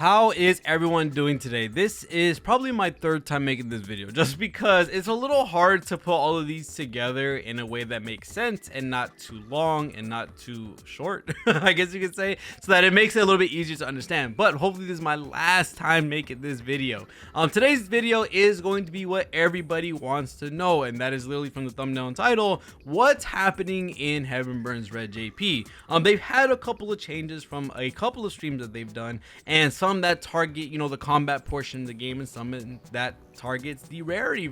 How is everyone doing today? This is probably my third time making this video just because it's a little hard to put all of these together in a way that makes sense and not too long and not too short, I guess you could say, so that it makes it a little bit easier to understand. But hopefully this is my last time making this video. Today's video is going to be what everybody wants to know, and that is literally from the thumbnail and title, what's happening in Heaven Burns Red JP. They've had a couple of changes from a couple of streams that they've done, and some that target the combat portion of the game, and some that targets the rarity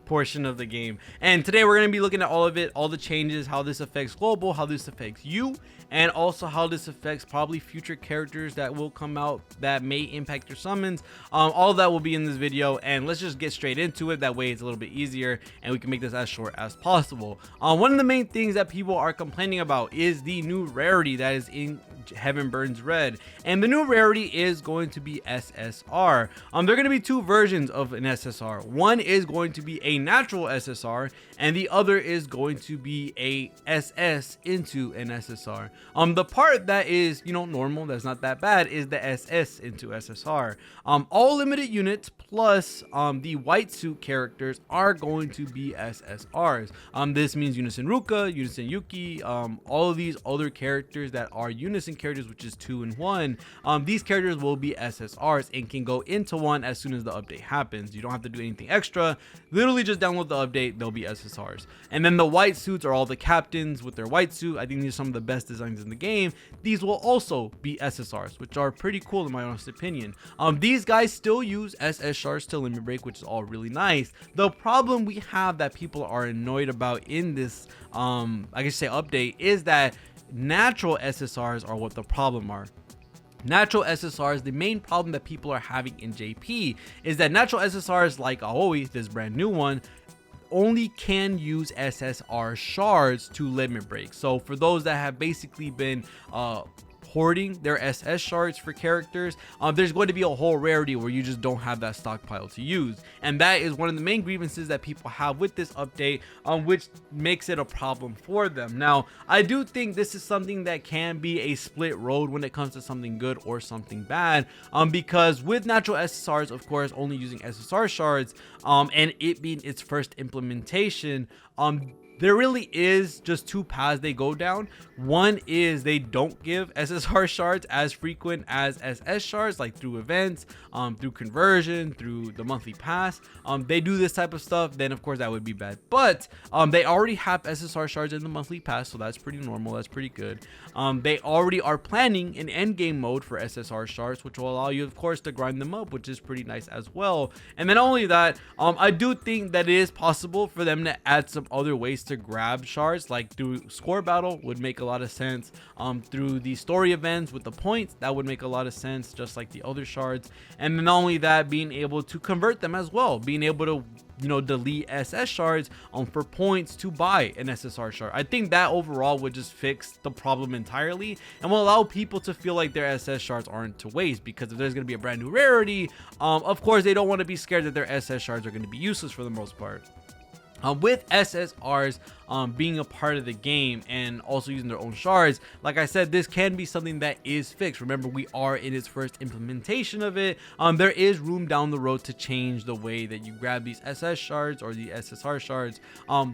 portion of the game. And today we're going to be looking at all of it, all the changes, how this affects global, how this affects you, and also how this affects probably future characters that will come out that may impact your summons. All of that will be in this video, and let's just get straight into it. That way it's a little bit easier and we can make this as short as possible. One of the main things that people are complaining about is the new rarity that is in Heaven Burns Red, and the new rarity is going to be SSR. There are going to be two versions of an SSR. One is going to be a natural SSR, and the other is going to be a SS into an SSR. The part that is normal, that's not that bad, is the SS into SSR. All limited units plus the white suit characters are going to be SSRs. This means Unison Ruka, Unison Yuki, all of these other characters that are Unison characters, which is 2 and 1. These characters will be SSRs and can go into 1 as soon as the update happens. You don't have to do anything extra. Literally just download the update, they'll be SSRs. And then the white suits are all the captains with their white suit. I think these are some of the best designs in the game. These will also be SSRs, which are pretty cool in my honest opinion. These guys still use SS shards to limit break, which is all really nice. The problem we have that people are annoyed about in this I guess say update is that natural SSRs are what the problem are. Natural SSRs, the main problem that people are having in JP is that natural SSRs like Aoi, this brand new one, only can use SSR shards to limit break. So for those that have basically been hoarding their SS shards for characters, there's going to be a whole rarity where you just don't have that stockpile to use, and that is one of the main grievances that people have with this update, which makes it a problem for them. Now I do think this is something that can be a split road when it comes to something good or something bad, because with natural SSRs, of course, only using SSR shards, and it being its first implementation, there really is just two paths they go down. One is they don't give SSR shards as frequent as SS shards, like through events, through conversion, through the monthly pass. They do this type of stuff, then of course that would be bad. But they already have SSR shards in the monthly pass, so that's pretty normal, that's pretty good. They already are planning an end game mode for SSR shards, which will allow you of course to grind them up, which is pretty nice as well. And then only that, I do think that it is possible for them to add some other ways to grab shards, like through score battle would make a lot of sense, through the story events with the points, that would make a lot of sense, just like the other shards. And then not only that, being able to convert them as well, being able to delete SS shards for points to buy an SSR shard. I think that overall would just fix the problem entirely and will allow people to feel like their SS shards aren't to waste, because if there's going to be a brand new rarity, of course they don't want to be scared that their SS shards are going to be useless for the most part. With SSRs being a part of the game and also using their own shards, like I said, this can be something that is fixed. Remember, we are in its first implementation of it. There is room down the road to change the way that you grab these SS shards or the SSR shards,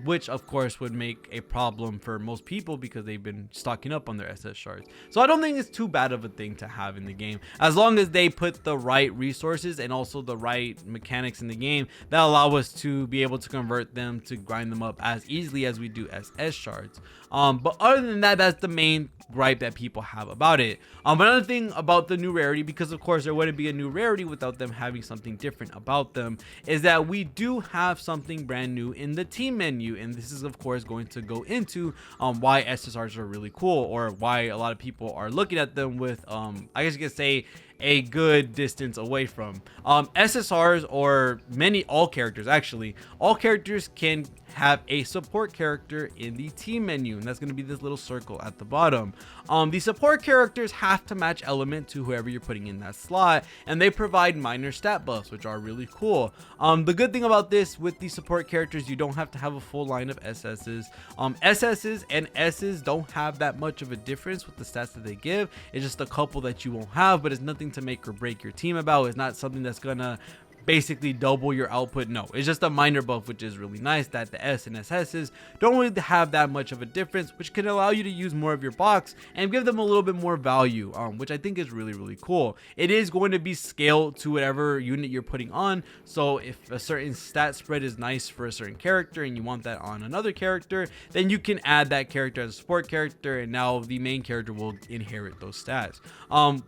which of course would make a problem for most people because they've been stocking up on their SS shards. So I don't think it's too bad of a thing to have in the game, as long as they put the right resources and also the right mechanics in the game that allow us to be able to convert them, to grind them up as easily as we do SS shards. But other than that, that's the main gripe that people have about it. Another thing about the new rarity, because of course there wouldn't be a new rarity without them having something different about them, is that we do have something brand new in the team menu, and this is of course going to go into why SSRs are really cool, or why a lot of people are looking at them with I guess you could say a good distance away from. SSRs, or all characters actually, all characters can have a support character in the team menu, and that's going to be this little circle at the bottom. The support characters have to match element to whoever you're putting in that slot, and they provide minor stat buffs, which are really cool. The good thing about this with the support characters, you don't have to have a full line of SSs. SSs and S's don't have that much of a difference with the stats that they give. It's just a couple that you won't have, but it's nothing something to make or break your team about. It's not something that's gonna basically double your output. No, it's just a minor buff, which is really nice, that the S and SS's don't really have that much of a difference, which can allow you to use more of your box and give them a little bit more value, which I think is really cool. It is going to be scaled to whatever unit you're putting on, so if a certain stat spread is nice for a certain character and you want that on another character, then you can add that character as a support character, and now the main character will inherit those stats.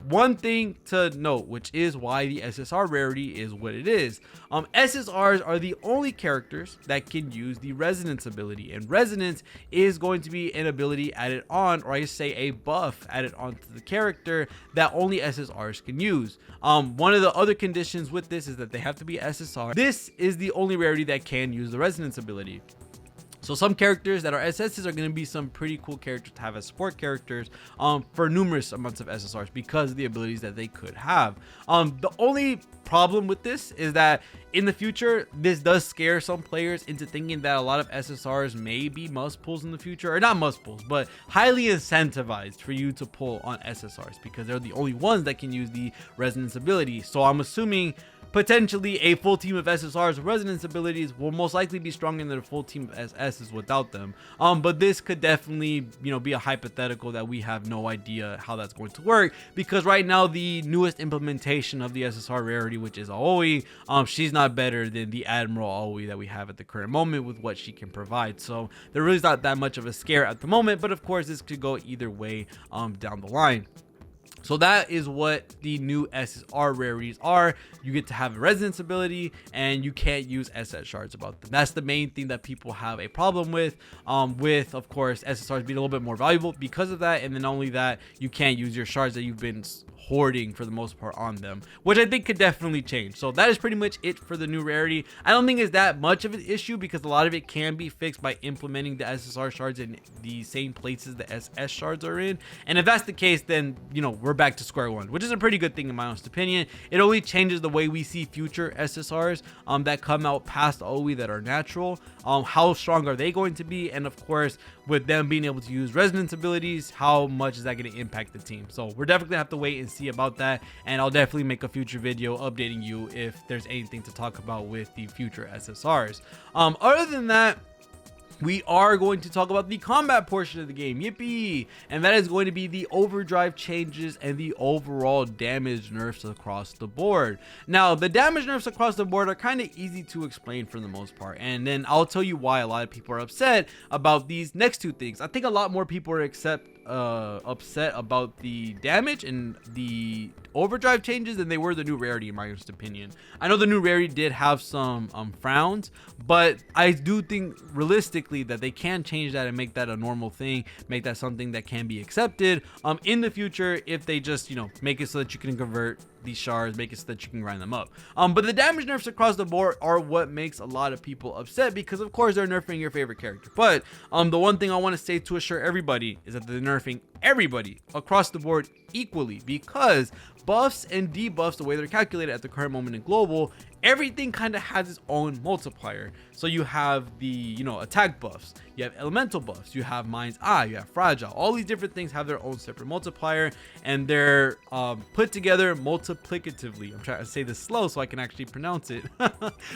One thing to note, which is why the SSR rarity is what it is. SSRs are the only characters that can use the resonance ability, and resonance is going to be an ability added on, or I say a buff added onto the character that only SSRs can use. One of the other conditions with this is that they have to be SSR. This is the only rarity that can use the resonance ability. So some characters that are SSs are going to be some pretty cool characters to have as support characters for numerous amounts of SSRs because of the abilities that they could have. The only problem with this is that in the future, this does scare some players into thinking that a lot of SSRs may be must pulls in the future, or not must pulls, but highly incentivized for you to pull on SSRs because they're the only ones that can use the resonance ability. So I'm assuming potentially a full team of SSRs with resonance abilities will most likely be stronger than a full team of SSs without them. But this could definitely, be a hypothetical that we have no idea how that's going to work, because right now the newest implementation of the SSR rarity, which is Aoi, she's not better than the Admiral Aoi that we have at the current moment with what she can provide. So there really is not that much of a scare at the moment, but of course this could go either way down the line. So that is what the new SSR rarities are. You get to have a resonance ability and you can't use SS shards about them. That's the main thing that people have a problem with of course SSRs being a little bit more valuable because of that. And then not only that, you can't use your shards that you've been hoarding for the most part on them, which I think could definitely change. So that is pretty much it for the new rarity. I don't think it's that much of an issue because a lot of it can be fixed by implementing the SSR shards in the same places the SS shards are in. And if that's the case, then we're back to square one, which is a pretty good thing in my honest opinion. It only changes the way we see future SSRs that come out past OE that are natural. How strong are they going to be? And of course, with them being able to use resonance abilities, how much is that going to impact the team? So we're definitely gonna have to wait and see about that, and I'll definitely make a future video updating you if there's anything to talk about with the future SSRs. Other than that, we are going to talk about the combat portion of the game. Yippee! And that is going to be the overdrive changes and the overall damage nerfs across the board. Now, the damage nerfs across the board are kind of easy to explain for the most part, and then I'll tell you why a lot of people are upset about these next two things. I think a lot more people are upset about the damage and the overdrive changes than they were the new rarity, in my honest opinion. I know the new rarity did have some frowns, but I do think realistically that they can change that and make that a normal thing, make that something that can be accepted in the future if they just make it so that you can convert these shards, make it so that you can grind them up. But the damage nerfs across the board are what makes a lot of people upset because of course they're nerfing your favorite character. But the one thing I want to say to assure everybody is that they're nerfing everybody across the board equally, because buffs and debuffs, the way they're calculated at the current moment in global, everything kind of has its own multiplier. So you have the attack buffs, you have elemental buffs, you have mind's eye, you have fragile. All these different things have their own separate multiplier, and they're put together multiplicatively. I'm trying to say this slow so I can actually pronounce it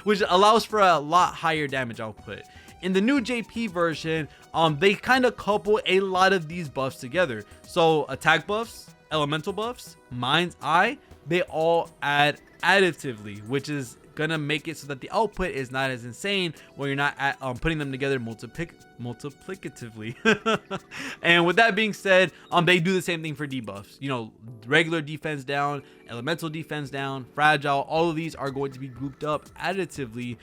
which allows for a lot higher damage output. In the new JP version, they kind of couple a lot of these buffs together. So attack buffs, elemental buffs, mind's eye, they all add additively, which is gonna make it so that the output is not as insane when you're not putting them together multiplicatively. And with that being said, they do the same thing for debuffs. Regular defense down, elemental defense down, fragile, all of these are going to be grouped up additively,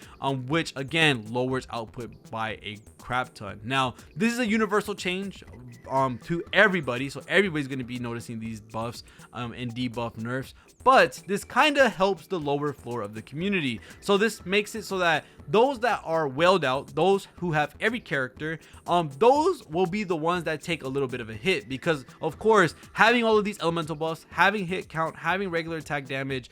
which again lowers output by a crap ton. Now this is a universal change to everybody, so everybody's going to be noticing these buffs and debuff nerfs, but this kind of helps the lower floor of the community. So this makes it so that those that are whaled out, those who have every character, those will be the ones that take a little bit of a hit, because of course having all of these elemental buffs, having hit count, having regular attack damage,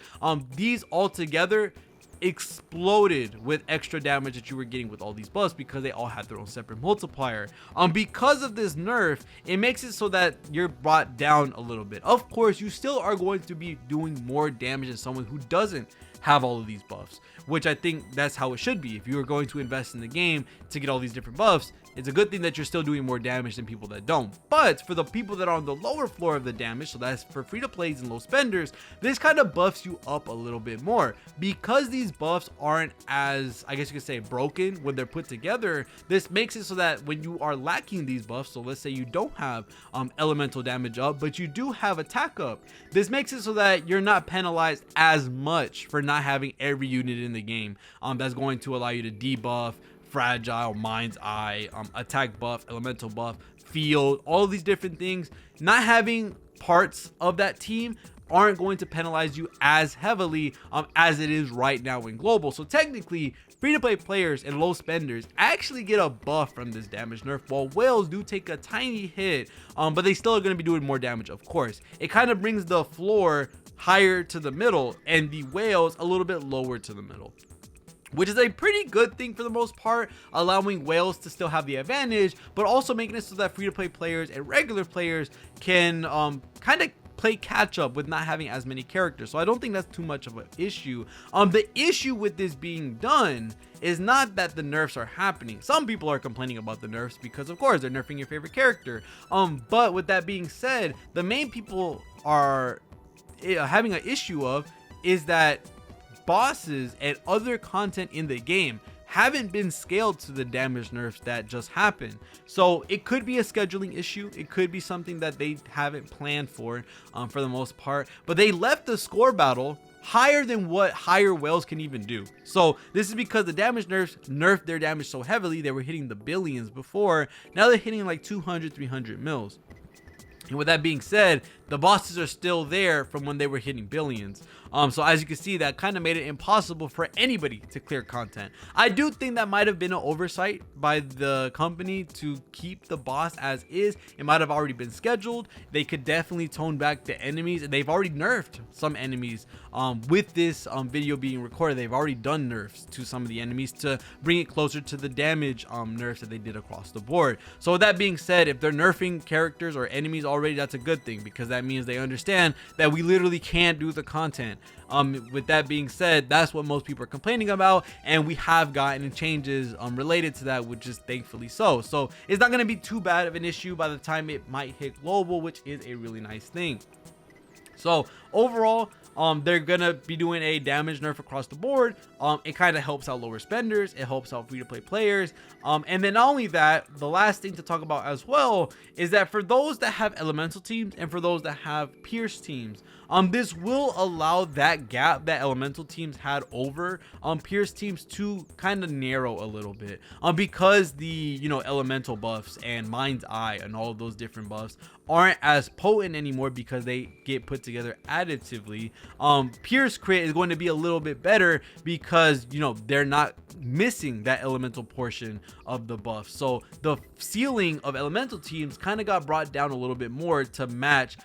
these all together exploded with extra damage that you were getting with all these buffs because they all had their own separate multiplier. Because of this nerf, it makes it so that you're brought down a little bit. Of course, you still are going to be doing more damage than someone who doesn't have all of these buffs, which I think that's how it should be. If you are going to invest in the game to get all these different buffs, it's a good thing that you're still doing more damage than people that don't. But for the people that are on the lower floor of the damage, so that's for free to plays and low spenders, this kind of buffs you up a little bit more. Because these buffs aren't as, I guess you could say, broken when they're put together, this makes it so that when you are lacking these buffs, so let's say you don't have elemental damage up, but you do have attack up, this makes it so that you're not penalized as much for not having every unit in the game that's going to allow you to debuff fragile, mind's eye, attack buff, elemental buff, field, all of these different things. Not having parts of that team aren't going to penalize you as heavily as it is right now in global. So technically, free-to-play players and low spenders actually get a buff from this damage nerf, while whales do take a tiny hit, but they still are going to be doing more damage. Of course, it kind of brings the floor higher to the middle and the whales a little bit lower to the middle, which is a pretty good thing for the most part, allowing whales to still have the advantage, but also making it so that free-to-play players and regular players can kind of play catch up with not having as many characters. So I don't think that's too much of an issue. The issue with this being done is not that the nerfs are happening. Some people are complaining about the nerfs because of course they're nerfing your favorite character. But with that being said, the main people are having an issue of is that bosses and other content in the game haven't been scaled to the damage nerfs that just happened. So it could be a scheduling issue, it could be something that they haven't planned for the most part, but they left the score battle higher than what higher whales can even do. So this is because the damage nerfs nerfed their damage so heavily. They were hitting the billions before, now they're hitting like 200-300 mils. And with that being said, the bosses are still there from when they were hitting billions. So as you can see, that kind of made it impossible for anybody to clear content. I do think that might have been an oversight by the company to keep the boss as is. It might have already been scheduled. They could definitely tone back the enemies, and they've already nerfed some enemies with this video being recorded. They've already done nerfs to some of the enemies to bring it closer to the damage nerfs that they did across the board. So with that being said, if they're nerfing characters or enemies already, that's a good thing, because that means they understand that we literally can't do the content. With that being said, that's what most people are complaining about, and we have gotten changes related to that, which is thankfully so. So it's not going to be too bad of an issue by the time it might hit global, which is a really nice thing. So overall, they're gonna be doing a damage nerf across the board. It kind of helps out lower spenders, it helps out free-to-play players, and then not only that, the last thing to talk about as well is that for those that have elemental teams and for those that have pierce teams, this will allow that gap that elemental teams had over pierce teams to kind of narrow a little bit, because the elemental buffs and mind's eye and all of those different buffs aren't as potent anymore because they get put together additively. Pierce crit is going to be a little bit better because they're not missing that elemental portion of the buff. So the ceiling of elemental teams kind of got brought down a little bit more to match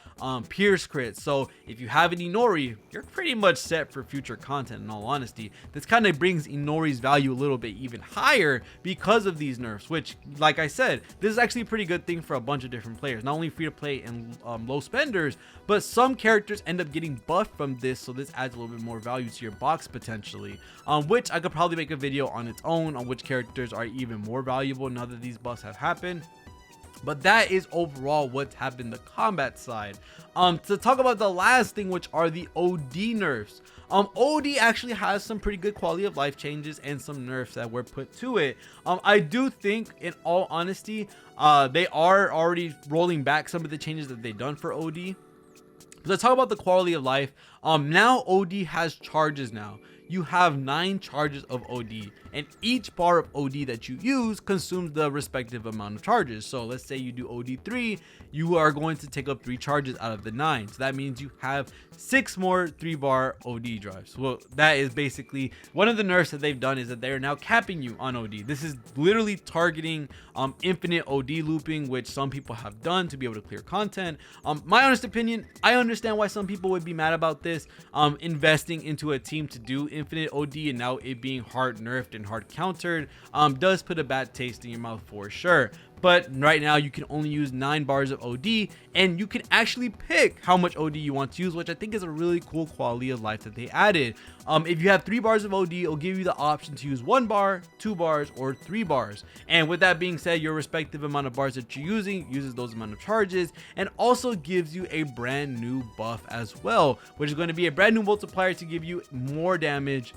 pierce crit. So if you have an Inori, you're pretty much set for future content. In all honesty, this kind of brings Inori's value a little bit even higher because of these nerfs, which, like I said, this is actually a pretty good thing for a bunch of different players, not only free to play and low spenders, but some characters end up getting buffed from this, so this adds a little bit more value to your box potentially, which I could probably make a video on its own on which characters are even more valuable now that these buffs have happened. But that is overall what's happened the combat side. To talk about the last thing, which are the OD nerfs. OD actually has some pretty good quality of life changes and some nerfs that were put to it. I do think, in all honesty, they are already rolling back some of the changes that they've done for OD. So let's talk about the quality of life. Now OD has charges now. You have 9 charges of OD, and each bar of OD that you use consumes the respective amount of charges. So let's say you do OD 3, you are going to take up 3 charges out of the 9. So that means you have 6 more 3-bar OD drives. Well, that is basically one of the nerfs that they've done, is that they are now capping you on OD. This is literally targeting infinite OD looping, which some people have done to be able to clear content. My honest opinion, I understand why some people would be mad about this. this investing into a team to do infinite OD and now it being hard nerfed and hard countered does put a bad taste in your mouth for sure. But right now you can only use 9 bars of OD, and you can actually pick how much OD you want to use, which I think is a really cool quality of life that they added. If you have 3 bars of OD, it'll give you the option to use 1 bar, 2 bars, or 3 bars. And with that being said, your respective amount of bars that you're using uses those amount of charges, and also gives you a brand new buff as well, which is going to be a brand new multiplier to give you more damage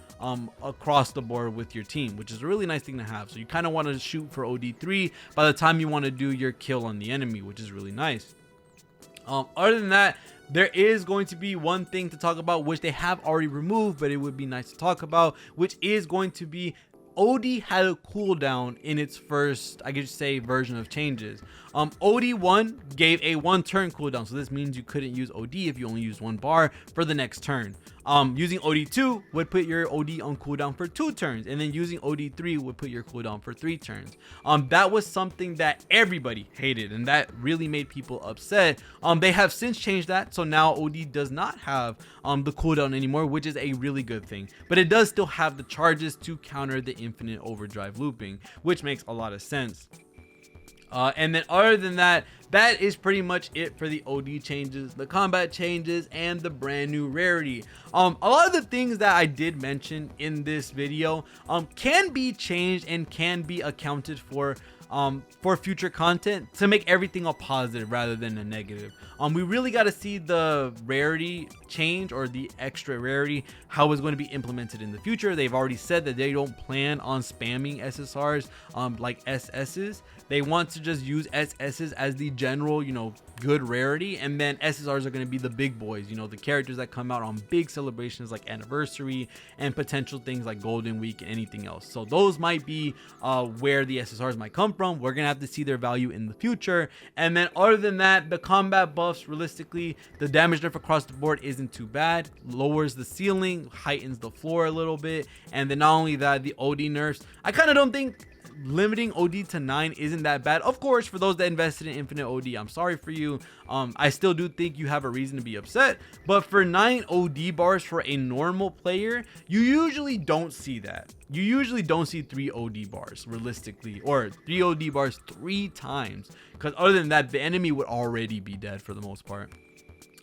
across the board with your team, which is a really nice thing to have. So you kind of want to shoot for OD3 by the time you want to do your kill on the enemy, which is really nice. Other than that, there is going to be one thing to talk about, which they have already removed, but it would be nice to talk about, which is going to be OD had a cooldown in its first, I could say, version of changes. OD1 gave a 1 turn cooldown, so this means you couldn't use OD if you only used 1 bar for the next turn. Using OD2 would put your OD on cooldown for 2 turns, and then using OD3 would put your cooldown for 3 turns. That was something that everybody hated, and that really made people upset. They have since changed that, so now OD does not have the cooldown anymore, which is a really good thing. But it does still have the charges to counter the infinite overdrive looping, which makes a lot of sense. And then other than that, that is pretty much it for the OD changes, the combat changes, and the brand new rarity. A lot of the things that I did mention in this video can be changed and can be accounted for future content to make everything a positive rather than a negative. We really got to see the rarity change, or the extra rarity, how it's going to be implemented in the future. They've already said that they don't plan on spamming SSRs like SSs. They want to just use SSs as the general, good rarity, and then SSRs are going to be the big boys, the characters that come out on big celebrations like anniversary and potential things like Golden Week and anything else. So those might be where the SSRs might come from. We're going to have to see their value in the future. And then other than that, the combat buffs, realistically, the damage nerf across the board isn't too bad. Lowers the ceiling, heightens the floor a little bit. And then not only that, the OD nerfs, I kind of don't think limiting OD to 9 isn't that bad. Of course, for those that invested in infinite OD, I'm sorry for you. I still do think you have a reason to be upset, but for 9 OD bars for a normal player, you usually don't see that. You usually don't see 3 OD bars realistically, or 3 OD bars 3 times, because other than that, the enemy would already be dead for the most part.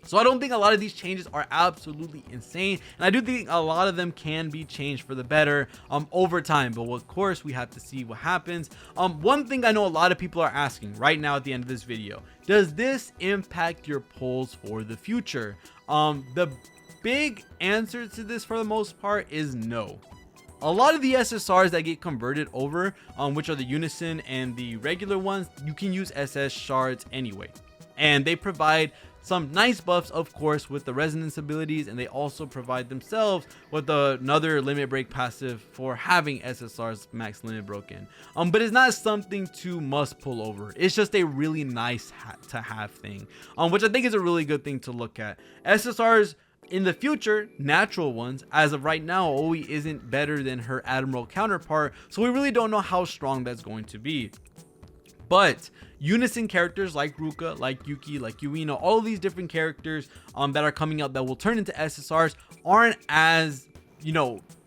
So I don't think a lot of these changes are absolutely insane, and I do think a lot of them can be changed for the better over time, but of course we have to see what happens. One thing I know a lot of people are asking right now at the end of this video: does this impact your polls for the future? The big answer to this for the most part is no. A lot of the SSRs that get converted over, which are the Unison and the regular ones, you can use SS shards anyway, and they provide some nice buffs, of course, with the resonance abilities, and they also provide themselves with another limit break passive for having SSR's max limit broken. But it's not something to must pull over. It's just a really nice to have thing, which I think is a really good thing to look at. SSRs in the future, natural ones, as of right now, OE isn't better than her Admiral counterpart, so we really don't know how strong that's going to be. But Unison characters like Ruka, like Yuki, like Yuino, all of these different characters that are coming out that will turn into SSRs aren't as,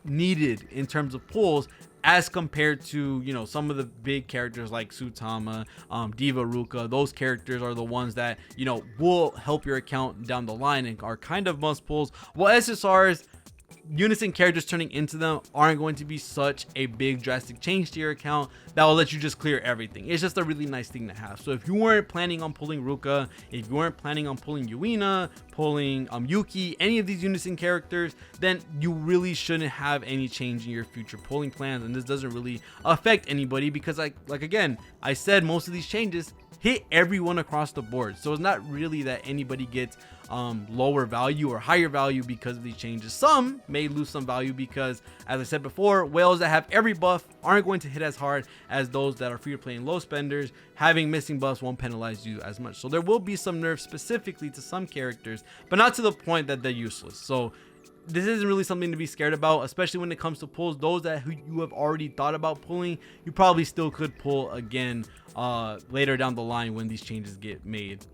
needed in terms of pulls as compared to, some of the big characters like Sutama, Diva Ruka. Those characters are the ones that, will help your account down the line and are kind of must pulls. While SSRs, Unison characters turning into them aren't going to be such a big drastic change to your account that will let you just clear everything. It's just a really nice thing to have. So if you weren't planning on pulling Ruka, if you weren't planning on pulling Yuina, pulling Yuki, any of these Unison characters, then you really shouldn't have any change in your future pulling plans, and this doesn't really affect anybody because like again, I said most of these changes hit everyone across the board. So it's not really that anybody gets lower value or higher value because of these changes. Some may lose some value because, as I said before, whales that have every buff aren't going to hit as hard as those that are free to play and low spenders. Having missing buffs won't penalize you as much. So there will be some nerfs specifically to some characters, but not to the point that they're useless. So this isn't really something to be scared about, especially when it comes to pulls. Those that you have already thought about pulling, you probably still could pull again later down the line when these changes get made.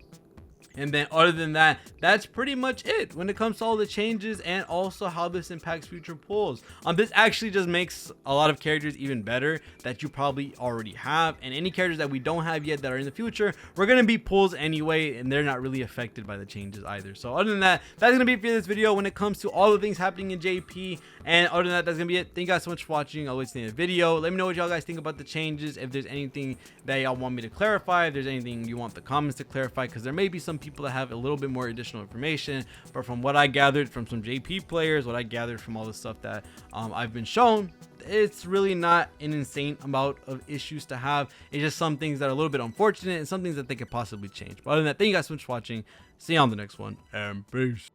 And then other than that, that's pretty much it when it comes to all the changes and also how this impacts future pulls. This actually just makes a lot of characters even better that you probably already have, and any characters that we don't have yet that are in the future, we're gonna be pulls anyway, and they're not really affected by the changes either. So other than that, that's gonna be it for this video when it comes to all the things happening in JP. And other than that, that's gonna be it. Thank you guys so much for watching. I'll wait to the end of the video. Let me know what y'all guys think about the changes, if there's anything that y'all want me to clarify, if there's anything you want the comments to clarify, because there may be some people that have a little bit more additional information. But from what I gathered from some JP players, what I gathered from all the stuff that I've been shown, it's really not an insane amount of issues to have. It's just some things that are a little bit unfortunate and some things that they could possibly change. But other than that, thank you guys so much for watching. See you on the next one, and peace.